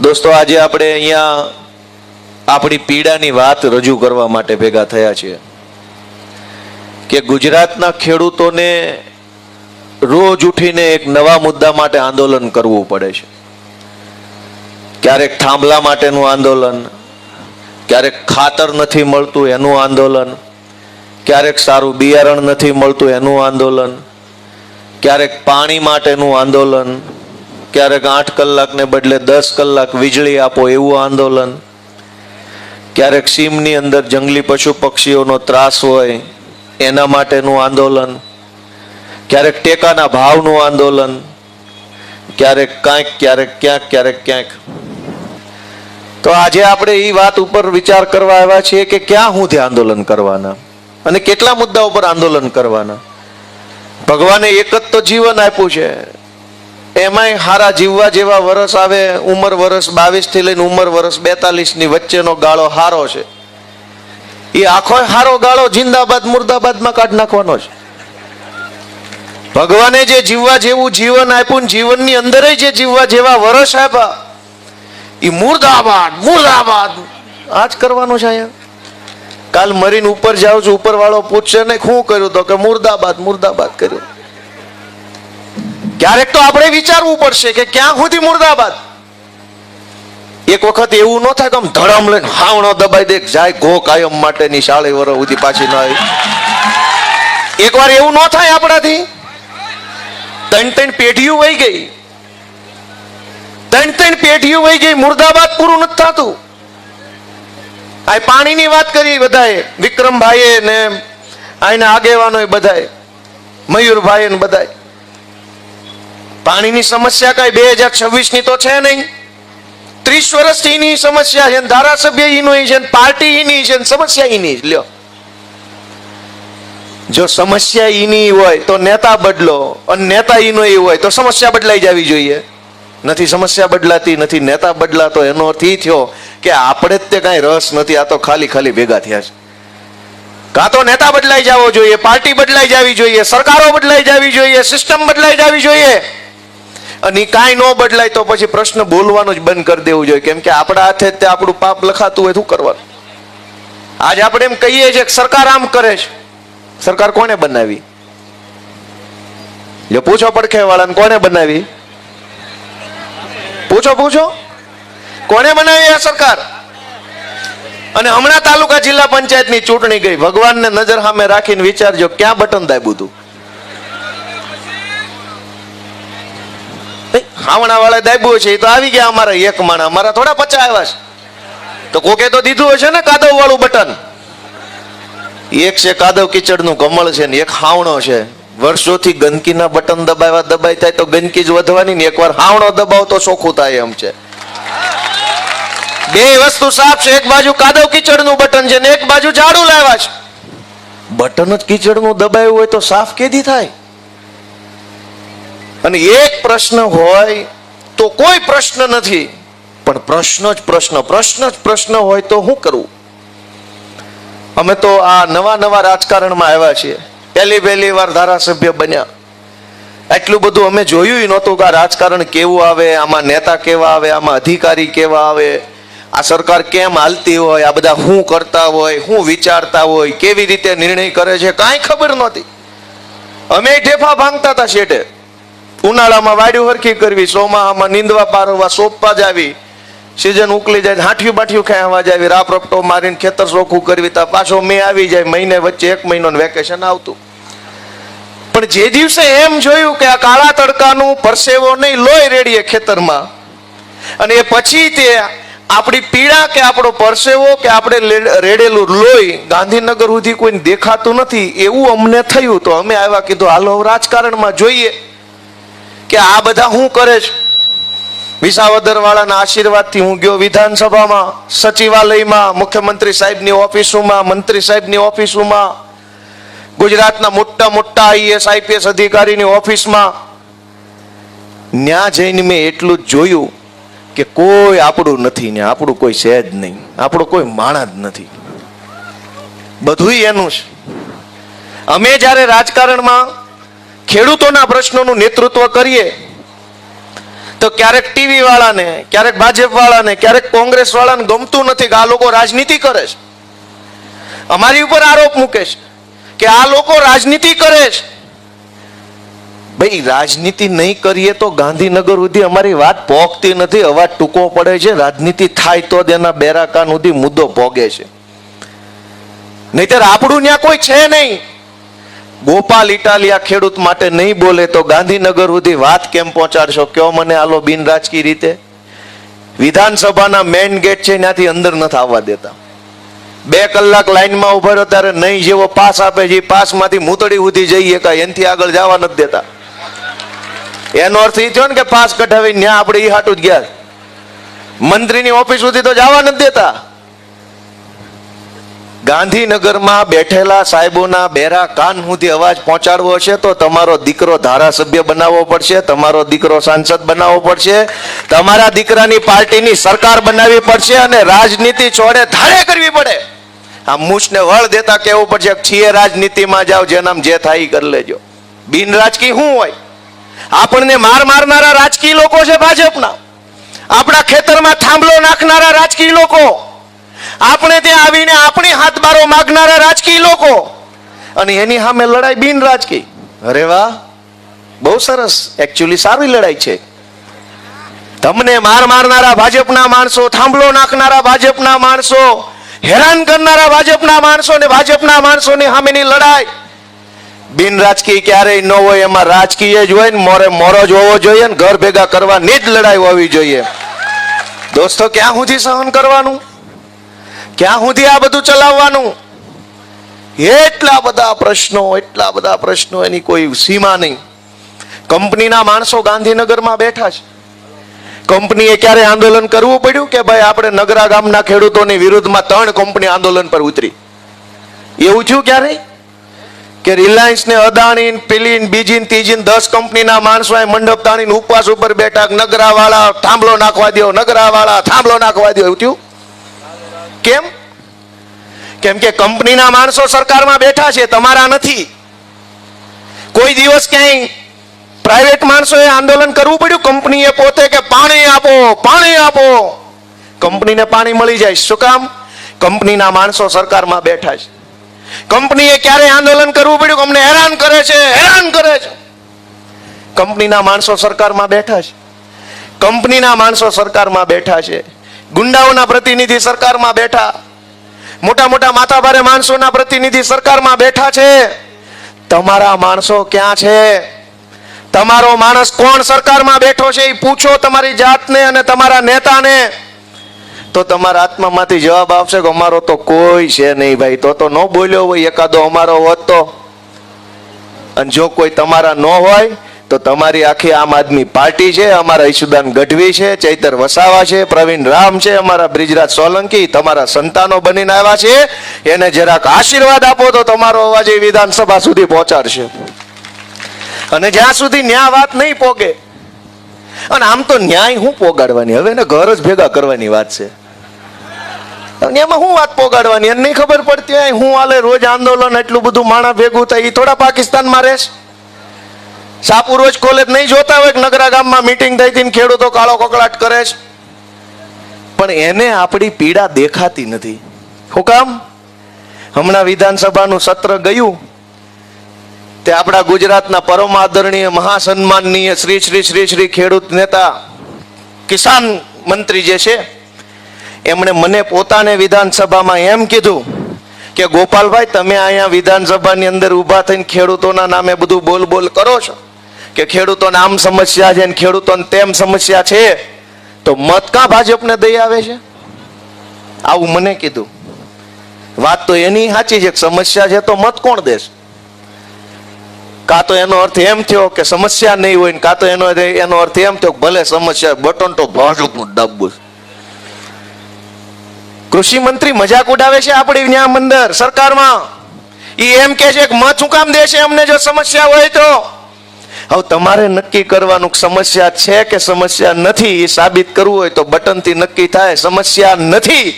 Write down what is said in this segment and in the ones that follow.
દોસ્તો, આજે આપણે અહીંયા આપણી પીડાની વાત રજૂ કરવા માટે ભેગા થયા છીએ કે ગુજરાતના ખેડૂતોને રોજ ઉઠીને એક નવા મુદ્દા માટે આંદોલન કરવું પડે છે. ક્યારેક થાંભલા માટેનું આંદોલન, ક્યારેક ખાતર નથી મળતું એનું આંદોલન, ક્યારેક સારું બિયારણ નથી મળતું એનું આંદોલન, ક્યારેક પાણી માટેનું આંદોલન, ક્યારેક 8 કલાકને બદલે 10 કલાક વીજળી આપો એવું આંદોલન, ક્યારેક સીમની અંદર જંગલી પશુ પક્ષીઓનો ત્રાસ હોય એના માટેનું આંદોલન, ક્યારેક ટેકાના ભાવનું આંદોલન, ક્યારેક કાંઈક, ક્યારેક ક્યાંક, ક્યારેક ક્યાંક. તો આજે આપણે એ વાત ઉપર વિચાર કરવા આવ્યા છીએ કે ક્યાં સુધી આંદોલન કરવાના અને કેટલા મુદ્દા ઉપર આંદોલન કરવાના. ભગવાને એક જ તો જીવન આપ્યું છે, એમાંય હારા જીવવા જેવા વર્ષ આવે. ઉંમર વર્ષ 22 થી લઈને ઉંમર વર્ષ 42 ની વચ્ચેનો ગાળો હારો છે. એ આખો હારો ગાળો જિંદાબાદ મુર્દાબાદમાં કાઢ નાખવાનો છે. ભગવાને જે જીવવા જેવું જીવન આપ્યું, જીવનની અંદર જે જીવવા જેવા વર્ષ આપ્યા, એ મુર્દાબાદ મુર્દાબાદ આજ કરવાનું છે. અહીંયા કાલ મરીને ઉપર જાઉં છું, ઉપર વાળો પૂછશે ને શું કર્યું, તો કે મુર્દાબાદ મુર્દાબાદ કર્યું. ક્યારેક તો આપણે વિચારવું પડશે કે ક્યાં સુધી મુર્દાબાદ. એક વખત એવું ન થાય કે આમ ધડમ લઈને હાવણો દબાઈ દે જાય ગો કાયમ માટેની 40 વર્ષ સુધી પાછી ન આવી. એકવાર એવું ન થાય આપણાથી. 3 પેઢીઓ વહી ગઈ, 3 પેઢીઓ વહી ગઈ, મુર્દાબાદ પૂરું નથી થતું. આ પાણીની વાત કરી બધાએ, વિક્રમભાઈએ ને આના આગેવાનોએ બધાએ, મયુરભાઈ ને બધાએ. પાણીની સમસ્યા કઈ 2026 ની તો છે નહીં. 30 વર્ષથી એની સમસ્યા છે, ધારાસભ્ય એનો છે, પાર્ટી એની છે, સમસ્યા એની જ. લ્યો, જો સમસ્યા એની હોય તો નેતા બદલો, અને નેતા એનો એ હોય તો સમસ્યા બદલાઈ જવી જોઈએ. નથી સમસ્યા બદલાતી, નથી નેતા બદલાતો, એનો અર્થ એ થયો કે આપણે જ તે કાંઈ રસ નથી, આ તો ખાલી ખાલી ભેગા થયા છે. કાં તો નેતા બદલાઈ જવો જોઈએ, પાર્ટી બદલાઈ જવી જોઈએ, સરકારો બદલાઈ જવી જોઈએ, સિસ્ટમ બદલાઈ જવી જોઈએ. અને કાંઈ ન બદલાય તો પછી પ્રશ્ન બોલવાનું જ બંધ કરી દેવું જોઈએ, કેમ કે આપણા હાથે તે આપણું પાપ લખાતું હોય, શું કરવાનું. આજ આપણે એમ કહીએ છીએ કે સરકાર આમ કરે છે. સરકાર કોને બનાવી? જો પૂછો પડખે વાળાને, કોને બનાવી? પૂછો કોને બનાવી આ સરકાર? અને હમણાં તાલુકા જિલ્લા પંચાયતની ચૂંટણી ગઈ, ભગવાનને નજર સામે રાખીને વિચારજો ક્યાં બટન દાબ્યું હતું. હાવણા વાળા દાબ્યું છે, એ તો આવી ગયા અમારા એક માણા, અમારા થોડા 50 આવ્યા છે. તો કોકે તો દીધું હશે ને કાદવ વાળું બટન. એક છે કાદવ કીચડનું કમળ છે ને એક હાવણો છે. વર્ષોથી ગંદકીના બટન દબાઈ થાય તો ગંદકી જ વધવાની ને, એકવાર હાવણો દબાવ તો ચોખ્ખું થાય એમ છે. બે વસ્તુ સાફ છે, એક બાજુ કાદવ કીચડનું બટન છે ને એક બાજુ ઝાડુ લાવ્યા છે. બટન જ કીચડનું દબાયું હોય તો સાફ કેદી થાય? અને એક પ્રશ્ન હોય તો કોઈ પ્રશ્ન નથી, પણ પ્રશ્ન જ પ્રશ્ન હોય તો શું કરવું? અમે તો આ નવા રાજકારણમાં આવ્યા છીએ, પહેલી વાર ધારાસભ્ય બન્યા. એટલું બધું અમે જોયું નહોતું કે આ રાજકારણ કેવું આવે, આમાં નેતા કેવા આવે, આમાં અધિકારી કેવા આવે, આ સરકાર કેમ હાલતી હોય, આ બધા શું કરતા હોય, શું વિચારતા હોય, કેવી રીતે નિર્ણય કરે છે, કાંઈ ખબર નહોતી. અમે ઢેફા ભાંગતા હતા શેઠે. ઉનાળામાં વાડ્યું હરખી કરવી, ચોમાસામાં નીંદવા પારવા, સોંપવા જાવી, સીઝન ઉકલી જાય હાંઠિયું બાઠિયું ખાવા જાવી, રાપ રપટો મારીને ખેતર ચોખ્ખું કરવી, તા પાછો મેં આવી જાય, મહિને વચ્ચે 1 મહિનાનું વેકેશન આવતું. પણ જે દિવસે એમ જોયું કે આ કાળા તડકાનું પરસેવો નહીં, લોહી રેડીએ ખેતરમાં, અને એ પછી તે આપણી પીડા કે આપણો પરસેવો કે આપણે રેડેલું લોહી ગાંધીનગર સુધી કોઈને દેખાતું નથી, એવું અમને થયું. તો અમે આવ્યા, કીધું હાલો રાજકારણમાં જોઈએ કે આ બધા શું કરે છે. વિસાવદર વાળાના આશીર્વાદથી હું ગયો વિધાનસભામાં, સચિવાલયમાં, મુખ્યમંત્રી સાહેબની ઓફિસોમાં, મંત્રી સાહેબની ઓફિસોમાં, ગુજરાતના મોટા IAS IPS અધિકારીની ઓફિસમાં. ન્યા જઈને મેં એટલું જ જોયું કે કોઈ આપણું નથી, ને આપણું કોઈ છે જ નહીં, આપણો કોઈ માણસ જ નથી, બધું એનું છે. અમે જ્યારે રાજકારણમાં ખેડૂતોના પ્રશ્નોનું નેતૃત્વ કરીએ તો ક્યારેક ટીવી વાળાને, ક્યારેક ભાજપ વાળાને, ક્યારેક કોંગ્રેસ વાળાને ગમતું નથી કે આ લોકો રાજનીતિ કરે છે, અમારી ઉપર આરોપ મૂકે છે કે આ લોકો રાજનીતિ કરે છે. ભાઈ રાજનીતિ નહીં કરીએ તો ગાંધીનગર સુધી અમારી વાત પહોંચતી નથી, અવાજ ટૂંકો પડે છે. રાજનીતિ થાય તો જ એના બેરાકાન સુધી મુદ્દો પોગે છે, નહીતર આપણું ત્યાં કોઈ છે નહીં. ગોપાલ ઇટાલિયા ખેડૂત માટે નહીં બોલે તો ગાંધીનગર સુધી વાત કેમ પહોંચાડશો? કયો મને આલો બિન રાજકીય રીતે. વિધાનસભાના મેઇન ગેટ છે ત્યાંથી અંદર નથી આવવા દેતા. 2 કલાક લાઈનમાં ઉભા રહ્યો ત્યારે નહીં જેવો પાસ આપે છે, પાસમાંથી મૂતડી સુધી જઈએ કાંઈ એનાથી આગળ જવા નથી દેતા. એનો અર્થ એ થયો ને કે પાસ કઢાવી ત્યાં આપણે ઈ હાટું જ ગયા. મંત્રીની ઓફિસ સુધી તો જવા નથી દેતા. ગાંધીનગરમાં બેઠેલા સાહેબોના બેરા કાન સુધી અવાજ પહોંચાડવો છે તો તમારો દીકરો ધારાસભ્ય બનાવવો પડશે, તમારો દીકરો સાંસદ બનાવવો પડશે, તમારા દીકરાની પાર્ટીની સરકાર બનાવવી પડશે અને રાજનીતિ છોડે ધારે કરવી પડે. આ મૂછને વળ દેતા કહેવું પડશે છીએ રાજનીતિમાં જાઓ, જેનામ જે થાય એ કરી લેજો. બિન રાજકીય શું હોય? આપણને માર મારનારા રાજકીય લોકો છે ભાજપના, આપણા ખેતરમાં થાંભલો નાખનારા રાજકીય લોકો, આપણે ત્યાં આવીને આપણી હાથબારો માગનારા રાજકીય લોકો, અને એની સામે લડાઈ બિન રાજકીય. અરે વાહ, બહુ સરસ. એકચ્યુઅલી સારી લડાઈ છે. તમને માર મારનારા ભાજપના માણસો, થાંભલો નાખનારા ભાજપના માણસો, હેરાન કરનારા ભાજપના માણસો ને ભાજપના માણસોની સામેની લડાઈ બિન રાજકીય ક્યારેય ન હોય. એમાં રાજકીય જ હોય ને મોરે મોરો જ હોવો જોઈએ ને ઘર ભેગા કરવાની જ લડાઈ હોવી જોઈએ. દોસ્તો, ક્યાં સુધી સહન કરવાનું? ક્યાં સુધી આ બધું ચલાવવાનું? એટલા બધા પ્રશ્નો, એની કોઈ સીમા નહીં. કંપનીના માણસો ગાંધીનગરમાં બેઠા છે. કંપનીએ ક્યારે આંદોલન કરવું પડ્યું કે ભાઈ આપણે નગરા ગામના ખેડૂતોની વિરુદ્ધમાં 3 કંપની આંદોલન પર ઉતરી? એવું થયું ક્યારે કે રિલાયન્સ ને અદાણી પેલી બીજી ત્રીજી 10 કંપનીના માણસો મંડપ તાણીને ઉપવાસ ઉપર બેઠા, નગરા વાળા થાંભલો નાખવા દો, નગરા વાળા થાંભલો નાખવા દો? એવું થયું કેમ? કેમ કે કંપનીના માણસો સરકારમાં બેઠા છે, તમારા નથી. કોઈ દિવસ ક્યાંય પ્રાઇવેટ માણસોએ આંદોલન કરવું પડ્યું કંપનીએ પોતે કે પાણી આપો, પાણી આપો? કંપનીને પાણી મળી જાય. શું કામ? કંપનીના માણસો સરકારમાં બેઠા છે. કંપનીએ ક્યારે આંદોલન કરવું પડ્યું? અમને હેરાન કરે છે, હેરાન કરે છે. કંપનીના માણસો સરકારમાં બેઠા છે. કંપનીના માણસો સરકારમાં બેઠા છે. ગુંડાઓના પ્રતિનિધિ સરકારમાં બેઠા, મોટા મોટા માથાભારે માણસોના પ્રતિનિધિ સરકારમાં બેઠા છે. તમારા માણસો ક્યાં છે? તમારો માણસ કોણ સરકારમાં બેઠો છે એ પૂછો તમારી જાતને અને તમારા નેતાને, તો તમારા આત્મામાંથી જવાબ આવશે કે અમારો તો કોઈ છે નહીં ભાઈ. તો ન બોલ્યો હોય એકાદો અમારો હોત તો. અને જો કોઈ તમારા ન હોય તો તમારી આખી આમ આદમી પાર્ટી છે, અમારા ઈશુદાન ગઢવી છે, ચૈતર વસાવા છે, પ્રવીણ રામ છે, અમારા બ્રિજરાજ સોલંકી તમારા સંતાનો બનીને આવ્યા છે. એને જરાક આશીર્વાદ આપો તો તમારો અવાજ એ વિધાનસભા સુધી પહોંચાડશે. અને જ્યાં સુધી ન્યાય વાત નહીં પોગે, અને આમ તો ન્યાય હું પોગાડવાની, હવે એને ઘર જ ભેગા કરવાની વાત છે. એમાં હું વાત પોગાડવાની એને નહીં ખબર પડતી હોય. હું હાલે રોજ આંદોલન, એટલું બધું માણા ભેગું થાય, એ થોડા પાકિસ્તાનમાં રહેશે? સાપુ રોજ કોલેજ નહીં જોતા હોય કે નગરા ગામમાં મીટિંગ થઈ હતી ખેડૂતો કાળો કકળાટ કરે છે? પણ એને આપણી પીડા દેખાતી નથી. શું કામ? હમણાં વિધાનસભાનું સત્ર ગયું તે આપણા ગુજરાતના પરમ આદરણીય મહાસન્માનનીય શ્રી શ્રી શ્રી શ્રી ખેડૂત નેતા કિસાન મંત્રી જે છે એમણે મને પોતાને વિધાનસભામાં એમ કીધું કે ગોપાલભાઈ, તમે અહીંયા વિધાનસભાની અંદર ઊભા થઈને ખેડૂતોના નામે બધું બોલ બોલ કરો છો કે ખેડૂતોને આમ સમસ્યા છે ને ખેડૂતોને તેમ સમસ્યા છે, તો મત કાં ભાજપને દઈ આવે છે? આવું મને કીધું. વાત તો એની સાચી છે, સમસ્યા છે તો મત કોણ દેશે? કાં તો એનો અર્થ એમ થયો કે સમસ્યા નહીં હોય, કાં તો એનો અર્થ એમ થયો ભલે સમસ્યા, બટન તો ભાજપનું દાબવું. કૃષિ મંત્રી મજાક ઉડાવે છે આપણી ન્યા અંદર સરકારમાં. એ એમ કે છે કે મત શું કામ દેશે અમને જો સમસ્યા હોય તો? હવે તમારે નક્કી કરવાનું સમસ્યા છે કે સમસ્યા નથી. એ સાબિત કરવું હોય તો બટનથી નક્કી થાય. સમસ્યા નથી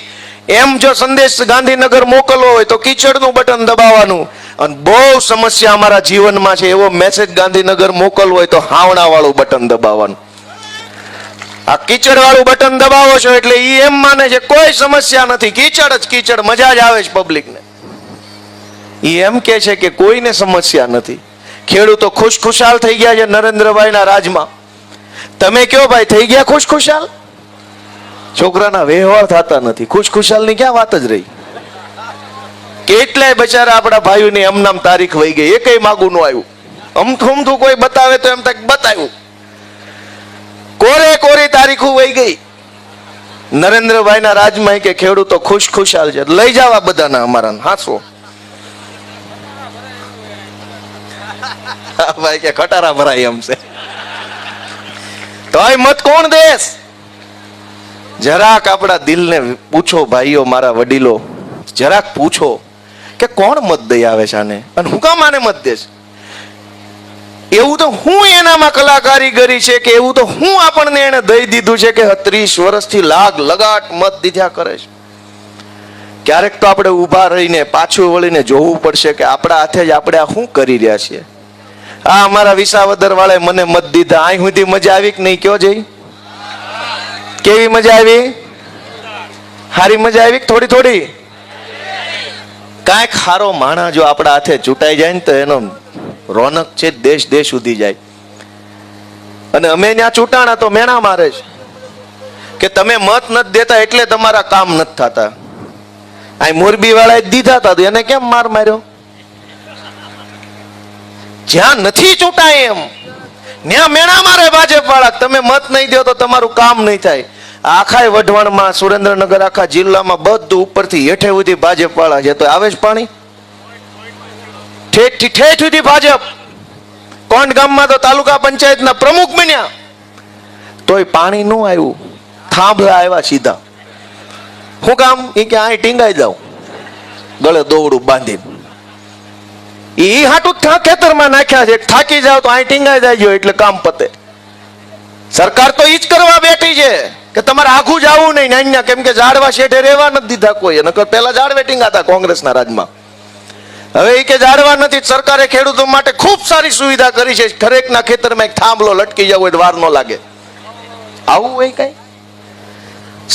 એમ જો સંદેશ ગાંધીનગર મોકલવો હોય તો કીચડનું બટન દબાવવાનું. અને બહુ સમસ્યા અમારા જીવનમાં છે એવો મેસેજ ગાંધીનગર મોકલવો હોય તો હાવણા વાળું બટન દબાવવાનું. આ કીચડ વાળું બટન દબાવો છો એટલે ઈ એમ માને છે કોઈ સમસ્યા નથી, કીચડ જ કીચડ, મજા જ આવે છે પબ્લિકને. ઈ એમ કે છે કે કોઈને સમસ્યા નથી. ખેડૂતો ખુશખુશાલ થઈ ગયા છે નરેન્દ્રભાઈના રાજમાં. તમે કયો ભાઈ, થઈ ગયા ખુશખુશાલ? છોકરાના વ્યવહાર થતા નથી, ખુશખુશાલ ની ક્યાં વાત જ રહી. કેટલાય બચારા આપણા ભાઈઓની એમનામ તારીખ વહી ગઈ, એકય માગું ન આવ્યું. અમથું કોઈ બતાવે તો એમ થાય બતાવ્યું, કોરે કોરી તારીખો વહી ગઈ. નરેન્દ્રભાઈના રાજમાં કે ખેડૂતો ખુશખુશાલ છે, લઈ જવા બધાના અમારા હાસો. ભાઈ કે ખટારા ભરાય એમ છે. તો આ મત કોણ દેશ? જરાક આપણા દિલને પૂછો ભાઈઓ, મારા વડીલો, જરાક પૂછો કે કોણ મત દઈ આવે છે આને, અને હું કામ આને મત દેશ? એવું તો હું એનામાં કલાકારીગરી છે કે એવું તો હું આપણને એને દઈ દીધું છે કે 30 વર્ષથી લાગ લગાટ મત દીધા કરે છે. ક્યારેક તો આપણે ઊભા રહીને પાછું વળીને જોવું પડશે કે આપણા હાથે જ આપણે આ શું કરી રહ્યા છીએ. આ અમારા વિસાવદર વાળે મને મત દીધા, અહીં સુધી મજા આવી કે નહીં? કયો જઈ, કેવી મજા આવી? હારી મજા આવી કે થોડી થોડી? કાંઈક ખારો માણા જો આપણા હાથે ચૂંટાઈ જાય ને તો એનો રોનક છે દેશ દેશ સુધી જાય. અને અમે ત્યાં ચૂંટાણા તો મેણા મારે છે કે તમે મત નથી દેતા એટલે તમારા કામ નથી થતા. આ મોરબી વાળા દીધા હતા એને કેમ માર માર્યો? જ્યાં નથી ચૂંટાય એમ ત્યાં મેણા મારે ભાજપ વાળા, તમે મત નહીં દો તો તમારું કામ નહીં થાય. આખા વઢવાણમાં, સુરેન્દ્રનગર, આખા જિલ્લામાં બધું ઉપરથી હેઠે સુધી ભાજપ વાળા છે. તો આવે જ પાણી ઠેઠ ઠેઠ સુધી ભાજપ. કોંડ ગામમાં તો તાલુકા પંચાયતના પ્રમુખ બન્યા તોય પાણી ન આવ્યું. થાંભલા આવ્યા સીધા. શું કામ? એ કે અહીં ટીંગાઈ જાવ, ગળે દોવડું બાંધીને. એ હાટું ખેતરમાં નાખ્યા છે, થાકી જાવ તો અહીં ટીંગાઈ જાય એટલે કામ પતે. સરકાર તો ઈ જ કરવા બેઠી છે કે તમારે આખું જવું નહીં નાન્યા, કેમ કે ઝાડવા શેઠે રહેવા નથી દીધા કોઈ. નકર પેલા ઝાડ વેટિંગ હતા કોંગ્રેસના રાજમાં. હવે એ કે ઝાડવા નથી. સરકારે ખેડૂતો માટે ખૂબ સારી સુવિધા કરી છે. દરેકના ખેતરમાં એક થાંભલો લટકી જવો હોય વાર ન લાગે. આવું હોય કઈ?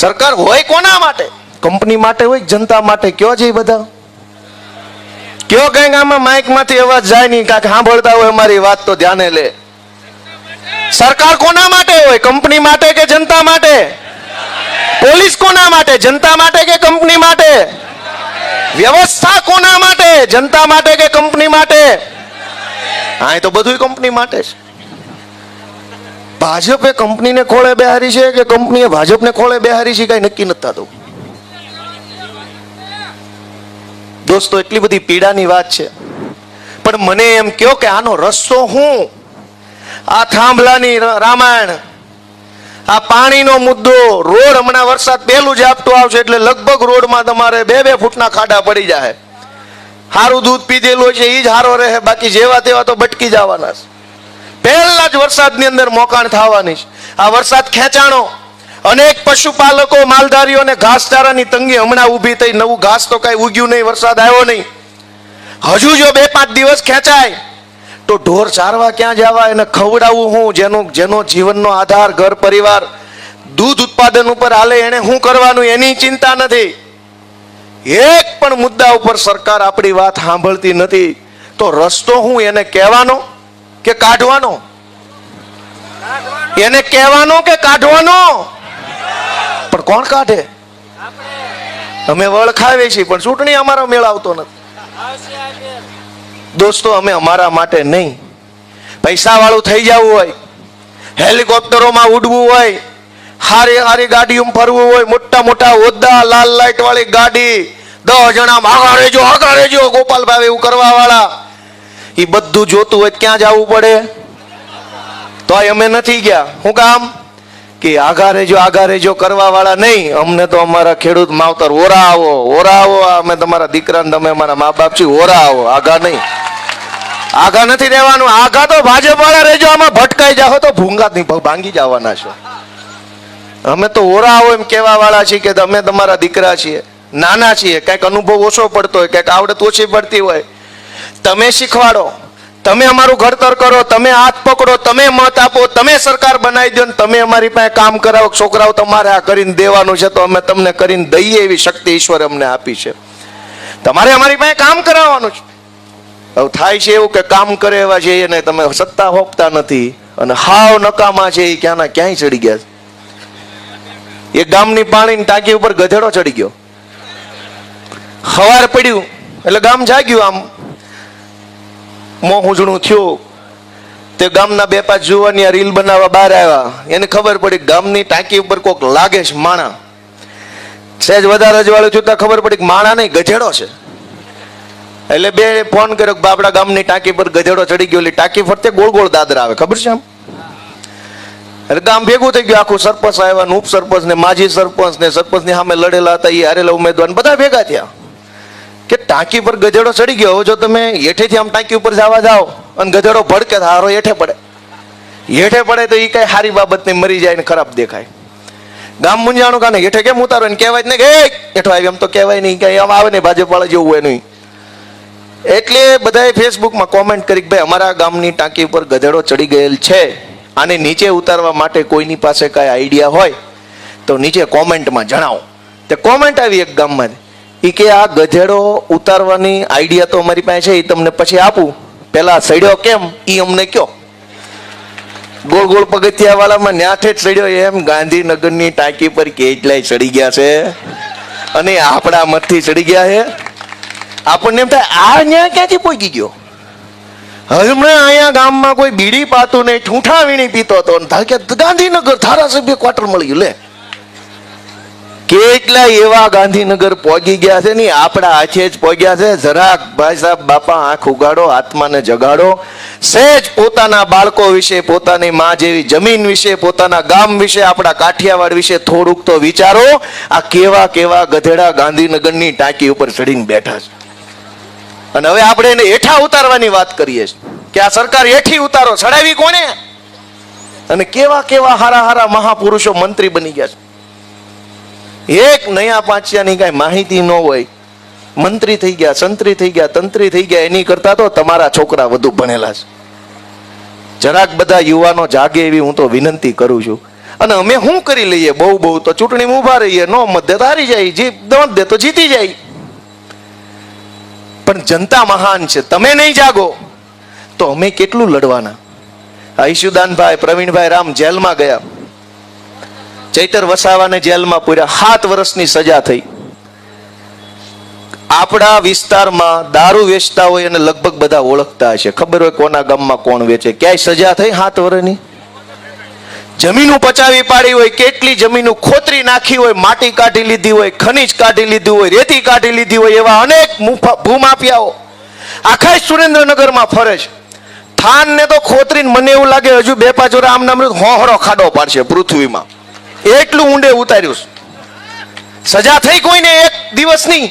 સરકાર હોય કોના માટે? કંપની માટે હોય, જનતા માટે? કયો છે બધા? કયો કઈક આમાં માઇક માંથી અવાજ જાય નહીં, કાંઈક સાંભળતા હોય અમારી વાત તો ધ્યાને લે. સરકાર કોના માટે હોય? કંપની માટે કે જનતા માટે? પોલીસ કોના માટે? જનતા માટે કે કંપની માટે? વ્યવસ્થા કોના માટે? જનતા માટે કે કંપની માટે? હા, તો બધું કંપની માટે છે. ભાજપે કંપનીને ખોળે બેહારી છે કે કંપનીએ ભાજપને ખોળે બેહારી છે, કઈ નક્કી નથી થતું. દોસ્તો, એટલી બધી પીડાની વાત છે, પણ મને એમ કહો કે આનો રસ્તો શું? આ થાંભલાની રામાયણ, આ પાણીનો મુદ્દો, રોડ હમણાં વરસાદ પહેલું જ આપતું આવશે એટલે લગભગ રોડમાં તમારે 2-2 ફૂટના ખાડા પડી જાય. સારું દૂધ પીધેલું છે એ જ સારો રહે, બાકી જેવા તેવા તો ભટકી જવાના છે. પહેલા જ વરસાદની અંદર મોકાણ થવાની છે. આ વરસાદ ખેંચાણો, અનેક પશુપાલકો, માલધારીઓને ઘાસચારાની તંગી હમણાં ઊભી થઈ. નવું ઘાસ તો કઈ ઉગ્યું નહીં, વરસાદ આવ્યો નહીં. હજુ જો 2-5 દિવસ ખેંચાય તો ઢોર ચારવા ક્યાં જવા, એને ખવડાવવું હું? જેનો જીવનનો આધાર ઘર પરિવાર દૂધ ઉત્પાદન ઉપર હાલે, એને શું કરવાનું એની ચિંતા નથી. એક પણ મુદ્દા ઉપર સરકાર આપણી વાત સાંભળતી નથી. તો રસ્તો હું? એને કહેવાનો કે કાઢવાનો? એને કહેવાનો કે કાઢવાનો? પણ કોણ કાઢે? અમે વળખાવીએ છીએ પણ ચૂંટણી અમારો મેળ આવતો નથી. દોસ્તો, અમે અમારા માટે નહીં, પૈસા વાળું થઈ જવું હોય, હેલિકોપ્ટરોમાં ઉડવું હોય, હારી હારી ગાડીઓમાં ફરવું હોય, મોટા મોટા હોદ્દા, લાલ લાઈટ વાળી ગાડી, 10 જણા આગળ રહેજો ગોપાલભાઈ એવું કરવા વાળા, એ બધું જોતું હોય ક્યાં જવું પડે? તો અમે નથી ગયા. શું કામ? કે આગા રહેજો કરવા વાળા નહીં. અમને તો અમારા ખેડૂત માવતર ઓરા આવો, અમે તમારા દીકરા, તમે અમારા મા બાપ છીએ, ઓરા આવો, આગા નહીં. આગા નથી રહેવાનું. આગા તો ભાજપ વાળા રહેજો, આમાં ભટકાઈ જાઓ તો ભૂંગા ભાંગી જવાના છો. અમે તો ઓરા આવો એમ કેવા વાળા છીએ કે અમે તમારા દીકરા છીએ, નાના છીએ, કઈક અનુભવ ઓછો પડતો હોય, કઈક આવડત ઓછી પડતી હોય, તમે શીખવાડો, તમે અમારું ઘડતર કરો, તમે હાથ પકડો, તમે મત આપો, તમે સરકાર બનાવી દો, તમે અમારી પાસે કામ કરાવો, છોકરાઓ તમારે આ કરીને દેવાનું છે તો અમે તમને કરીને દઈએ એવી શક્તિ ઈશ્વરે અમને આપી છે. તમારે અમારી પાસે કામ કરાવવાનું છે. હવે થાય છે એવું કે કામ કરે એવા છે એને તમે સત્તા હોપતા નથી અને હાવ નકામા છે એ ક્યાંના ક્યાંય ચડી ગયા છે. એક ગામની પાણીની ટાંકી ઉપર ગધેડો ચડી ગયો. સવાર પડ્યું એટલે ગામ જાગ્યું, આમ મોં ઉજળું થયું. તે ગામના 2-5 જુવાની રીલ બનાવવા બહાર આવ્યા. એને ખબર પડી ગામની ટાંકી ઉપર કોક લાગે છે માણા. સહેજ વધારે અજવાળું થયું તો ખબર પડી કે માણા નહીં ગધેડો છે. એટલે બે ફોન કર્યો કે બાપડા ગામની ટાંકી પર ગધેડો ચડી ગયો. એટલે ટાંકી ફરતે ગોળ ગોળ દાદરા આવે, ખબર છે આમ. એટલે ગામ ભેગું થઈ ગયું, આખું સરપંચ આવ્યા ને ઉપસરપંચ ને માજી સરપંચ ને સરપંચ ની સામે લડેલા હતા એ હારેલા ઉમેદવાર બધા ભેગા થયા કે ટાંકી પર ગધેડો ચડી ગયો. જો તમે હેઠેથી આમ ટાંકી ઉપર જવા જાઓ અને ગધેડો ભડકે તો હારો હેઠે પડે. હેઠે પડે તો એ કઈ સારી બાબત નહીં, મરી જાય ને ખરાબ દેખાય. ગામ મુંજાણું કાને હેઠે કેમ ઉતારો ને કહેવાય ને કે હેઠો આવી, એમ તો કહેવાય નહીં, કઈ આમ આવે નહીં, ભાજપ વાળા જેવું હોય નહીં. એટલે બધાએ ફેસબુકમાં કોમેન્ટ કરી કે ભાઈ અમારા ગામની ટાંકી ઉપર ગધેડો ચડી ગયેલ છે, આને નીચે ઉતારવા માટે કોઈની પાસે કઈ આઈડિયા હોય તો નીચે કોમેન્ટમાં જણાવો. તે કોમેન્ટ આવી એક ગામમાં એ કે આ ગધેડો ઉતારવાની આઈડિયા તો અમારી પાસે છે, એ તમને પછી આપું, પેલા સડ્યો કેમ એ અમને કયો. ગોળ ગોળ પગથિયા વાળામાં ન્યાઠે જ સડ્યો એમ ગાંધીનગરની ટાંકી પર કેટલાય ચડી ગયા છે અને આપણા મતથી ચડી ગયા છે. આપણને એમ થાય આ ન્યા ક્યાંથી પહોંચી ગયો. હમણાં અહીંયા ગામમાં કોઈ બીડી પાતું નહીં, ઠૂંઠા વીણી પીતો હતો, ગાંધીનગર ધારાસભ્ય ક્વાર્ટર મળી ગયું. લે કેટલા એવા ગાંધીનગર પહોંચી ગયા છે ને આપણા હાથે જ પહોંચ્યા છે. જરાક ભાઈ સાહેબ બાપા આંખ ઉગાડો, આત્માને જગાડો. સહેજ પોતાના બાળકો વિશે, પોતાની માં જેવી જમીન વિશે, પોતાના ગામ વિશે, આપણા કાઠિયાવાડ વિશે થોડુંક તો વિચારો. આ કેવા કેવા ગધેડા ગાંધીનગરની ટાંકી ઉપર ચડીને બેઠા છે અને હવે આપણે એને હેઠા ઉતારવાની વાત કરીએ છીએ કે આ સરકાર હેઠી ઉતારો. ચડાવી કોને? અને કેવા કેવા હારા હારા મહાપુરુષો મંત્રી બની ગયા છે. એક નયા પાંચિયાની કઈ માહિતી ન હોય, મંત્રી થઈ ગયા, સંત્રી થઈ ગયા, તંત્રી થઈ ગયા. એની કરતા તો તમારા છોકરા વધુ ભણેલા છે. જરાક બધા યુવાનો જાગે એવી હું તો વિનંતી કરું છું. અને અમે શું કરી લઈએ, બહુ બહુ તો ચૂંટણીમાં ઉભા રહીએ, નો મત દે તો હારી જાય, મત દે તો જીતી જાય. પણ જનતા મહાન છે. તમે નહીં જાગો તો અમે કેટલું લડવાના. ઈશુદાનભાઈ, પ્રવીણભાઈ રામ જેલમાં ગયા, ચૈતર વસાવાને જેલમાં પૂર્યા, 7 વર્ષની સજા થઈ. આપણા વિસ્તારમાં દારૂ વેચતા હોય અને લગભગ બધા ઓળખતા હશે, ખબર હોય કોના ગામમાં કોણ વેચે. ક્યાંય સજા થઈ 7 વર્ષની? જમીનો પચાવી પાડી હોય, કેટલી જમીનો ખોતરી નાખી હોય, માટી કાઢી લીધી હોય, ખનીજ કાઢી લીધું હોય, રેતી કાઢી લીધી હોય, એવા અનેક ભૂમાફિયાઓ આખા સુરેન્દ્રનગરમાં ફરે છે. થાનને તો ખોતરીને મને એવું લાગે હજુ 2-5 વર્ષ આમ નામ હોહરો ખાડો પાડશે પૃથ્વીમાં, એટલું ઊંડે ઉતાર્યું. સજા થઈ કોઈને એક દિવસની?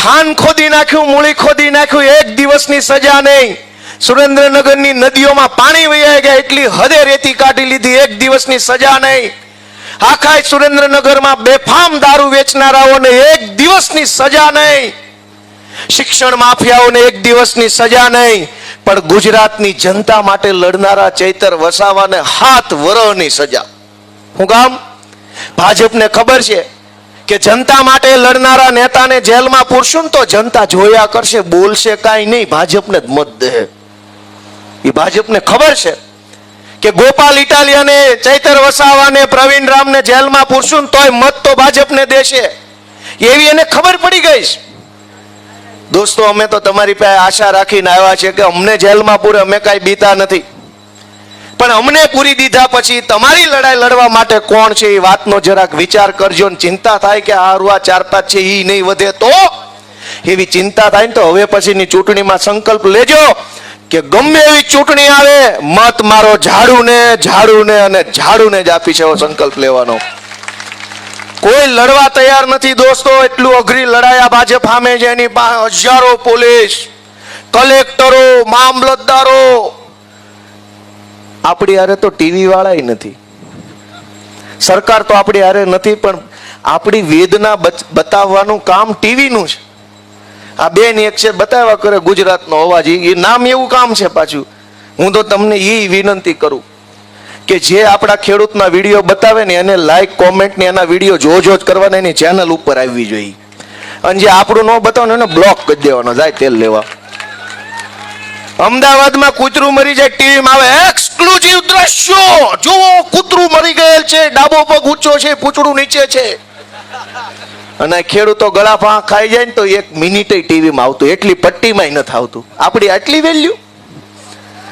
થાન ખોદી નાખ્યું, મૂળી ખોદી નાખ્યું, એક દિવસની સજા નહીં. સુરેન્દ્રનગરની નદીઓમાં પાણી વહી ગયા, એટલી હદે રેતી કાઢી લીધી, એક દિવસની સજા નહીં. આખા સુરેન્દ્રનગરમાં બેફામ દારૂ વેચનારાઓને એક દિવસની સજા નહીં. શિક્ષણ માફિયાઓને એક દિવસની સજા નહીં. પણ ગુજરાતની જનતા માટે લડનારા ચૈતર વસાવાને 7 વર્ષની સજા. હું કામ? ભાજપને ખબર છે કે જનતા માટે લડનારા નેતાને જેલમાં પૂરશું તો જનતા જોયા કરશે, બોલશે કાંઈ નહીં, ભાજપને જ મત દે. એ ભાજપને ખબર છે કે ગોપાલ ઇટાલિયાને, ચૈતર વસાવાને, પ્રવીણ રામને જેલમાં પૂરશું તોય મત તો ભાજપને દેશે, એવી એને ખબર પડી ગઈ. દોસ્તો, અમે તો તમારી પાસે આશા રાખીને આવ્યા છે કે અમને જેલમાં પૂરે, અમે કાંઈ બીતા નથી, પણ અમને પૂરી દીધા પછી તમારી લડાઈ લડવા માટે કોણ છે એ વાતનો જરાક વિચાર કરજો. ને ચિંતા થાય કે આ 4-5 છે એ નહીં વધે તો, એવી ચિંતા થાય ને તો હવે પછીની ચૂંટણીમાં સંકલ્પ લેજો કે ગમે એવી ચૂંટણી આવે, મત મારો ઝાડુને, ઝાડુને અને ઝાડુને જ આપી છે, એવો સંકલ્પ લેવાનો. કોઈ લડવા તૈયાર નથી દોસ્તો. એટલું અઘરી લડાયા ભાજપ સામે છે. એની પાસે હજારો પોલીસ, કલેક્ટરો, મામલતદારો. આપણી હારે તો ટીવી વાળા નથી, સરકાર તો આપણી હારે નથી, પણ આપણી વેદના બતાવવાનું કામ ટીવીનું છે. આ બેન એક છે બતાવ્યા કરે ગુજરાતનો અવાજ, એ નામ એવું કામ છે પાછું. હું તો તમને એ વિનંતી કરું કે જે આપણા ખેડૂતના વિડીયો બતાવે ને એને લાઈક કોમેન્ટ ને એના વિડીયો જો જ કરવાના, એની ચેનલ ઉપર આવવી જોઈએ. અને જે આપણું ન બતાવે એને બ્લોક કરી દેવાનો, જાય તેલ લેવા. અમદાવાદમાં કૂતરું મરી જાય ટીવીમાં આવે, એક્સક્લુઝિવ દ્રશ્યો જુઓ, કૂતરું મરી ગયેલ છે, ડાબો પગ ઊંચો છે, પૂંછડું નીચે છે. અને ખેડૂતો ગળા ફા ખાઈ જાય ને તો એક મિનિટે ટીવીમાં આવતું, એટલી પટ્ટીમાં નથી આવતું. આપણી આટલી વેલ્યુ,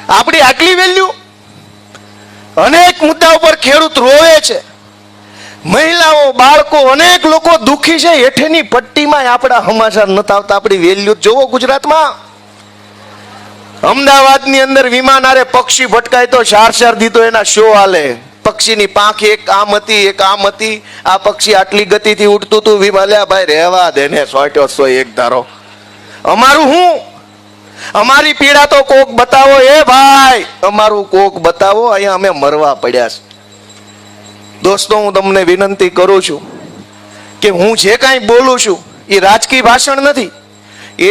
આપણી આટલી વેલ્યુ. અનેક મુદ્દા ઉપર ખેડૂત રોવે છે, મહિલાઓ, બાળકો, અનેક લોકો દુખી છે, હેઠેની પટ્ટીમાં આપણા સમાચાર નથી આવતા. આપણી વેલ્યુ જોવો ગુજરાતમાં. અમદાવાદની અંદર વિમાન આરે પક્ષી ભટકાય તો 4 દી તો એના શો હાલે. પક્ષીની પાંખ એક આમ હતી, એક આમ હતી. આ પક્ષી આટલી ગતિથી ઉડતું હતું, વિમાલ્યા ભાઈ રહેવા દે ને, સોટ્યો સો એક ધારો. અમારું હું, અમારી પીડા તો કોક બતાવો એ ભાઈ, અમારું કોક બતાવો, અહીંયા અમે મરવા પડ્યા છે. દોસ્તો, હું તમને વિનંતી કરું છું કે હું જે કાંઈ બોલું છું એ રાજકીય ભાષણ નથી.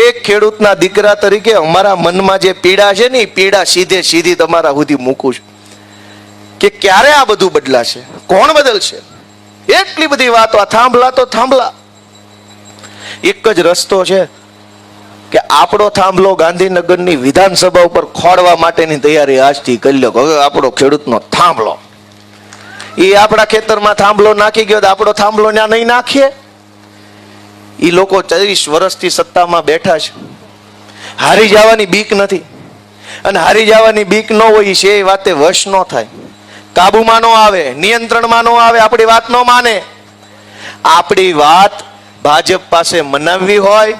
એક ખેડૂતના દીકરા તરીકે અમારા મનમાં જે પીડા છે ને એ પીડા સીધી તમારા સુધી મૂકું છું કે ક્યારે આ બધું બદલાશે, કોણ બદલશે. એટલી બધી વાતો, આ થાંભલા તો થાંભલા. એક જ રસ્તો છે કે આપણો થાંભલો ગાંધીનગરની વિધાનસભા ઉપર ખોડવા માટેની તૈયારી આજથી કરી લો. હવે આપણો ખેડૂતનો થાંભલો, એ આપણા ખેતરમાં થાંભલો નાખી ગયો, આપણો થાંભલો ત્યાં નહીં નાખીએ. એ લોકો 40 વર્ષથી સત્તામાં બેઠા છે, હારી જવાની બીક નથી. અને હારી જવાની બીક ન હોય છે એ વાતે વશ ન થાય, કાબુમાં ન આવે, નિયંત્રણમાં ન આવે, આપણી વાત ન માને. આપણી વાત ભાજપ પાસે મનાવવી હોય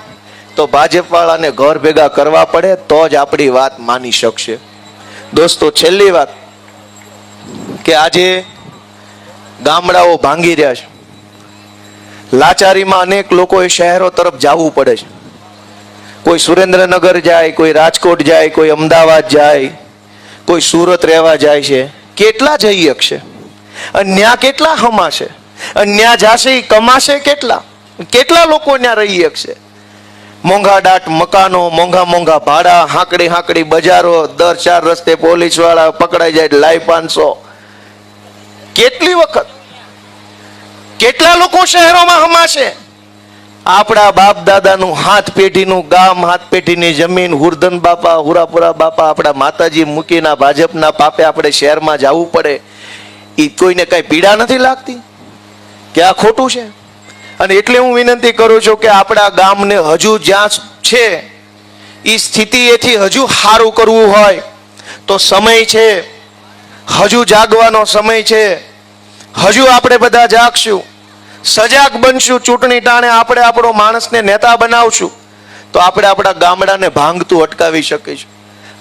તો ભાજપ વાળાને ઘર ભેગા કરવા પડે, તો જ આપણી વાત માની શકશે. દોસ્તો, છેલ્લી વાત કે આજે ગામડાઓ ભાંગી રહ્યા છે. લાચારીમાં અનેક લોકોએ શહેરો તરફ જવું પડે છે. કોઈ સુરેન્દ્રનગર જાય, કોઈ રાજકોટ જાય, કોઈ અમદાવાદ જાય, કોઈ સુરત રહેવા જાય છે. કેટલા જઈ શકશે? અને ત્યાં કેટલા હમાશે? અને ત્યાં જાશે એ કમાશે કેટલા? કેટલા લોકો ત્યાં રહી શકશે? મોંઘા દાટ મકાનો, મોંઘા મોંઘા ભાડા, હાંકડી બજારો, દર 4 રસ્તે પોલીસ વાળા પકડાઈ જાય, લાઈ 500. કેટલી વખત, કેટલા લોકો શહેરોમાં હમાશે? આપણા બાપ દાદાનું હાથ પેઢીનું ગામ, હાથ પેઢીની જમીન, હુરધન બાપા, હુરાપુરા બાપા, આપણા માતાજી મૂકીના ભાજપના પાપે આપણે શહેરમાં જવું પડે. એ કોઈને કઈ પીડા નથી લાગતી કે આ ખોટું છે? અને એટલે હું વિનંતી કરું છું કે આપણા ગામને હજુ જ્યાં છે એ સ્થિતિ એથી હજુ સારું કરવું હોય તો સમય છે, હજુ જાગવાનો સમય છે. હજુ આપણે બધા જાગશું, સજાગ બનશું. ચૂંટણી ટાણે આપણે આપણો માણસને નેતા બનાવશું તો આપણે આપણા ગામડાને ભાંગતું અટકાવી શકીશું.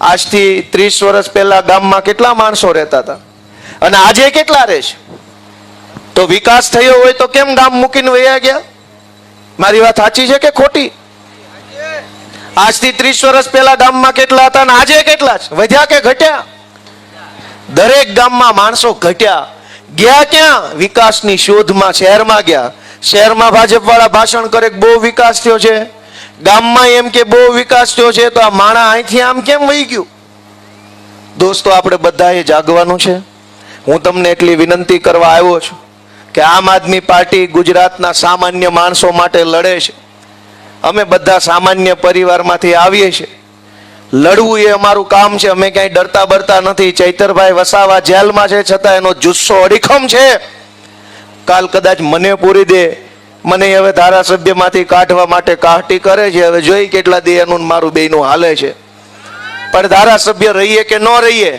આજથી 30 વર્ષ પહેલા ગામમાં કેટલા માણસો રહેતા હતા અને આજે કેટલા રહે છે? તો વિકાસ થયો હોય તો કેમ ગામ મૂકીને વયા ગયા? મારી વાત સાચી છે કે ખોટી? આજથી 30 વર્ષ પહેલા ગામમાં કેટલા હતા અને આજે કેટલા છે? વધ્યા કે ઘટ્યા? દરેક ગામમાં માણસો ઘટ્યા. ગયા ક્યાં? વિકાસની શોધમાં શહેરમાં ગયા. શહેરમાં ભાજપ વાળા ભાષણ કરે કે બહુ વિકાસ થયો છે, ગામમાં એમ કે બહુ વિકાસ થયો છે, તો આ માણા અહીંથી આમ કેમ વહી ગયું? દોસ્તો, આપણે બધાએ જાગવાનું છે. હું તમને એટલી વિનંતી કરવા આવ્યો છું કે આમ આદમી પાર્ટી ગુજરાતના સામાન્ય માણસો માટે લડે છે. અમે બધા સામાન્ય પરિવારમાંથી આવીએ છીએ. લડવું એ અમારું કામ છે. અમે ક્યાંય ડરતા બરતા નથી. ચૈતરભાઈ વસાવા જેલમાં છે છતાં એનો જુસ્સો અડીખમ છે. કાલ કદાચ મને પૂરી દે, મને હવે ધારાસભ્યમાંથી કાઢવા માટે કાહટી કરે છે. હવે જોઈ કેટલા દે એનું મારું બેયનું હાલે છે. પણ ધારાસભ્ય રહીએ કે ન રહીએ,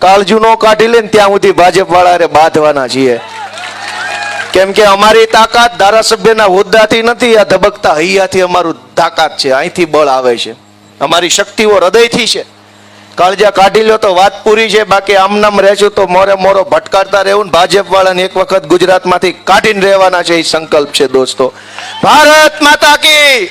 કાળજુ ન કાઢી લે ને ત્યાં સુધી ભાજપ વાળા બાંધવાના છીએ. કેમ કે અમારી તાકાત ધારાસભ્યના હોદ્દાથી નથી, આ ધબકતા હૈયાથી અમારું તાકાત છે. અહીંથી બળ આવે છે. અમારી શક્તિઓ હૃદયથી છે. કાળજા કાઢી લો તો વાત પૂરી છે. બાકી આમનામ રહેશું તો મોરે મોરો ભટકાડતા રહેવું ને ભાજપ વાળાને એક વખત ગુજરાતમાંથી કાઢીને રહેવાના છે એ સંકલ્પ છે. દોસ્તો, ભારત માતા કી